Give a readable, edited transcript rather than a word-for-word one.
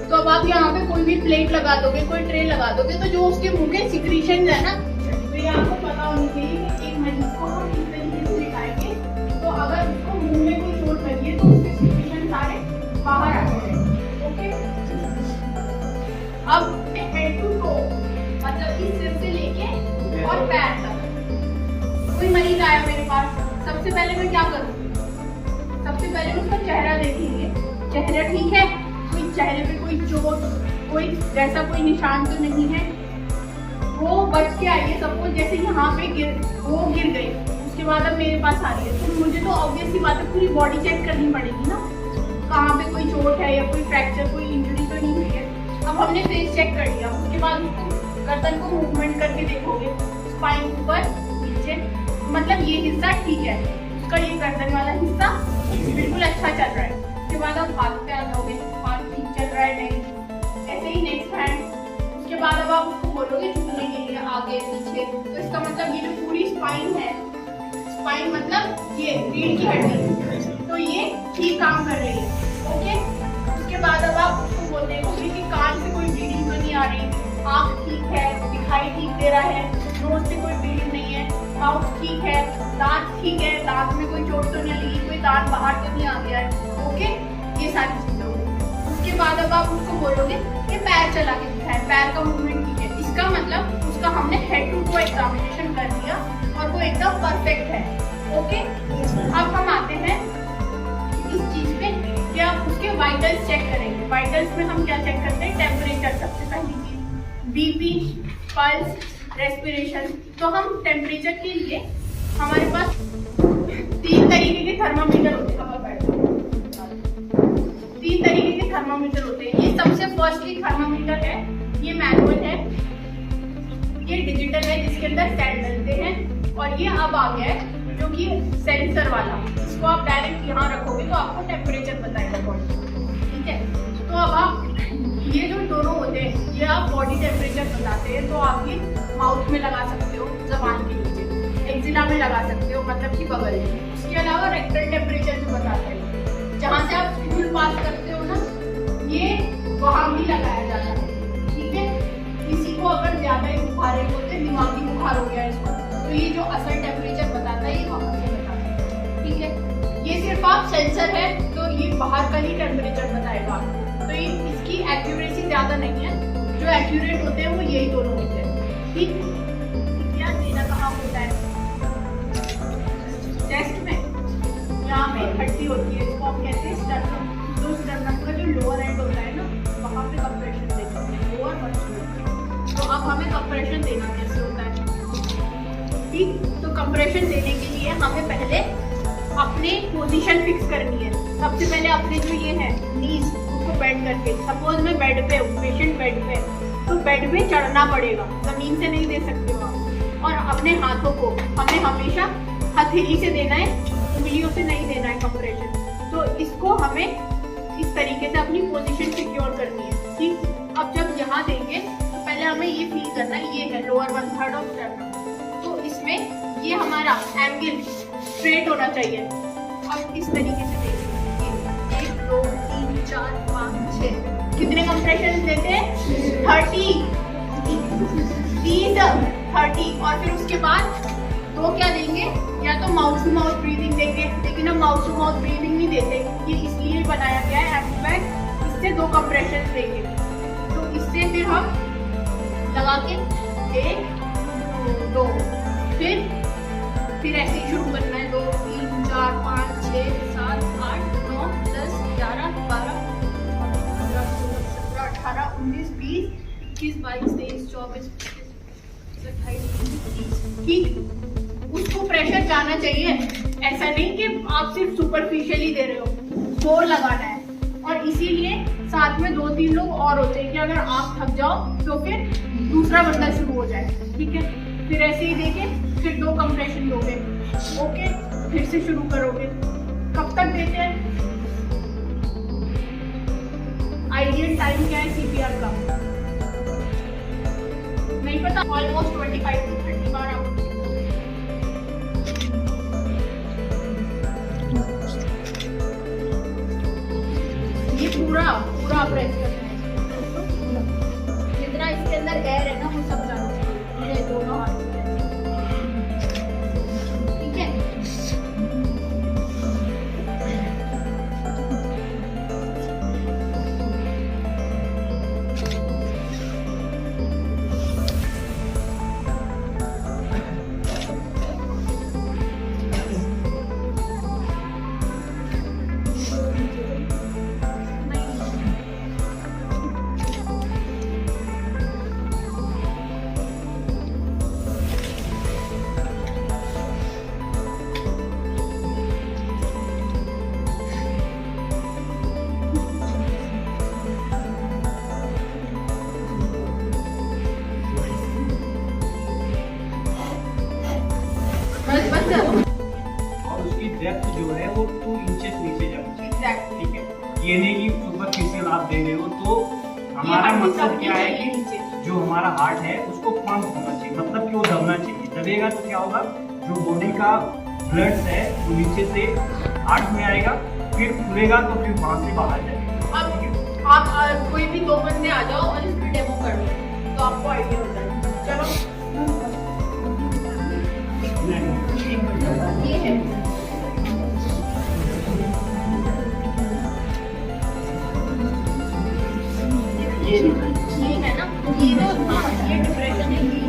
तो अब आप यहाँ पे कोई भी प्लेट लगा दोगे, कोई ट्रे लगा दोगे, तो जो उसके मुंह के सिक्रीशन है ना, तो ये आपको पता होनी चाहिए कि एक मरीज को हम इस तरीके से दिखाएंगे। तो अगर उसको मुंह में कोई चोट लगी है तो उसके सिक्रीशन सारे बाहर आ जाएंगे। ओके, अब हेड टू टो, मतलब इस सिर से लेके और पैर तक। कोई मरीज आया मेरे पास, सबसे पहले मैं क्या करूँगी? सबसे पहले उसका चेहरा देखेंगे, चेहरा ठीक है, कोई चेहरे पे कोई चोट, कोई जैसा कोई निशान तो नहीं है। वो बच के आई है, सबको जैसे यहाँ पे वो गिर गई, उसके बाद अब मेरे पास आ रही है, तो मुझे तो ऑब्वियस सी बात है पूरी बॉडी चेक करनी पड़ेगी ना, कहाँ पे कोई चोट है या कोई फ्रैक्चर, कोई इंजरी तो नहीं हुई है। अब हमने फेस चेक कर लिया, उसके बाद उसको गर्दन को मूवमेंट करके देखोगे, स्पाइन ऊपर नीचे, मतलब ये हिस्सा ठीक है, उसका ये गर्दन वाला हिस्सा बिल्कुल अच्छा चल रहा है। उसके बाद आप हाथ पे आ जाओगे, हाथ ठीक चल रहा है नहीं, ऐसे ही नेक्स्ट हैंड। उसके बाद अब आप उसको बोलोगे झुकने के लिए आगे पीछे, तो इसका मतलब ये जो पूरी स्पाइन है, स्पाइन मतलब ये रीढ़ की हड्डी, तो ये ठीक काम कर रही है। ओके, उसके बाद अब आप उसको बोलते हो कि कान से कोई ब्लीडिंग तो नहीं आ रही, आँख ठीक है, दिखाई ठीक दे रहा है, नोज से कोई ब्लीडिंग नहीं है, माउथ ठीक है, दांत ठीक है, दांत में कोई चोट तो नहीं लगी, कोई दांत बाहर तो नहीं आ गया है। ओके, ये सारी चीजें होगी। उसके बाद अब आप उसको बोलोगे कि पैर चला के दिखाए, पैर का मूवमेंट ठीक है, इसका मतलब उसका हमने हेड टू टो एग्जामिनेशन कर दिया और वो एकदम परफेक्ट है। ओके, अब हम आते हैं इस चीज पे कि आप उसके वाइटल्स चेक करेंगे। वाइटल्स में हम क्या चेक करते हैं? टेम्परेचर सबसे पहली चीज, बीपी, पल्स, रेस्पिरेशन। तो हम टेम्परेचर के लिए हमारे पास 3 तरीके के थर्मामीटर होते हैं, 3 तरीके के थर्मामीटर होते हैं। ये सबसे फर्स्टली थर्मामीटर है, ये मैनुअल है, ये डिजिटल है जिसके अंदर सेल डलते हैं, और ये अब आ गया है जो कि सेंसर वाला, इसको आप डायरेक्ट यहाँ रखोगे तो आपको टेम्परेचर बताएगा बॉडी। ठीक है, तो अब आप ये जो दोनों होते हैं, ये आप बॉडी टेम्परेचर बताते हैं, तो आप ये माउथ में लगा सकते हो, जबान के नीचे, एक्जिला में लगा सकते हो, मतलब कि बगल में। उसके अलावा रेक्टल टेम्परेचर भी बताते हैं, जहाँ से आप स्कूल पास करते हो ना, ये वहाँ भी लगाया जाता है। ठीक है, किसी को अगर ज्यादा ही बुखार होते, दिमागी बुखार हो गया इसको, तो ये जो असल टेम्परेचर बताता है ये वहाँ से बताता है। ठीक है, ये सिर्फ आप सेंसर है तो ये बाहर का ही टेम्परेचर बताएगा आपको, तो ये इसकी एक्यूरेसी ज्यादा नहीं है, जो एक्यूरेट होते हैं वो यही दोनों होते हैं। ठीक, क्या देना कहाँ होता है? चेस्ट में, यहाँ पे हड्डी होती है, इसको हम कहते हैं स्टर्नम। तो स्टर्नम का जो लोअर एंड होता है ना, वहाँ पे कंप्रेशन देते हैं, लोअर मसल। तो अब हमें कंप्रेशन देना कैसे होता है? ठीक, तो कंप्रेशन देने के लिए हमें पहले अपने पोजीशन फिक्स करनी है। सबसे पहले अपने जो ये है नीज, उसको बेंड करके, सपोज मैं बेड पे हूँ, पेशेंट बेड पे, तो बेड पे चढ़ना पड़ेगा, जमीन से नहीं दे सकते हो आप। और अपने हाथों को हमें हमेशा हथेली से देना है, उंगलियों से नहीं देना है कंप्रेशन। तो इसको हमें इस तरीके से अपनी पोजीशन सिक्योर करनी है। ठीक, अब जब यहाँ देंगे तो पहले हमें ये फील करना है, ये है लोअर 1/3 ऑफ स्टर्नम, तो इसमें ये हमारा एंगल स्ट्रेट होना चाहिए। अब इस तरीके से देखेंगे, 1 2 3 4 5 6, कितने कंप्रेशन देते हैं? 30, 30। और फिर उसके बाद दो क्या देंगे, या तो माउथ टू माउथ ब्रीदिंग देंगे, लेकिन हम माउथ टू माउथ ब्रीदिंग नहीं देते, ये इसलिए बनाया गया है एम्बुबैक, इससे 2 कंप्रेशन देंगे। तो इससे फिर हम लगा के 1 2, फिर ऐसे ही शुरू करना है, 2 3 4 5 6 7 8 9 10 11 12 15 16 17 18 19 20 21 22 23 24 25 26 27 28 29 30। ठीक, उसको उसको प्रेशर जाना चाहिए। ऐसा नहीं कि आप सिर्फ सुपरफिशियली दे रहे हो, जोर लगाना है। और इसीलिए साथ में 2-3 लोग और होते हैं कि अगर आप थक जाओ तो फिर दूसरा बंदा शुरू हो जाए, ठीक है। फिर ऐसे ही देके फिर 2 कंप्रेशन दोगे, ओके, फिर से शुरू करोगे। कब तक देते हैं? आइडियल टाइम क्या है सीपीआर का? नहीं पता, ऑलमोस्ट 25 to 30 बार आप ये पूरा प्रेस करना है। जितना इसके अंदर एयर है ना वो सब जाना चाहिए, ये दोनों हाथ में, ठीक है। और उसकी डेप्थ जो है वो 2 इंचेस नीचे जानी चाहिए। एग्जैक्टली, ठीक है, ये नहीं कि सुपरफिशियल आप दे रहे हो। तो हमारा मकसद क्या है कि जो हमारा हार्ट है उसको पंप होना चाहिए, मतलब कि वो दबना चाहिए। दबेगा तो क्या होगा, जो बॉडी का ब्लड है वो नीचे से हार्ट में आएगा, फिर खुलेगा तो फिर वहां से बाहर जाएगा। अब आप कोई भी 2 बंदे आ जाओ और इसकी डेमो कर लो तो आपको आइडिया हो जाएगा। चलो ये है, ये है ना, ये जो ये डिप्रेशन है,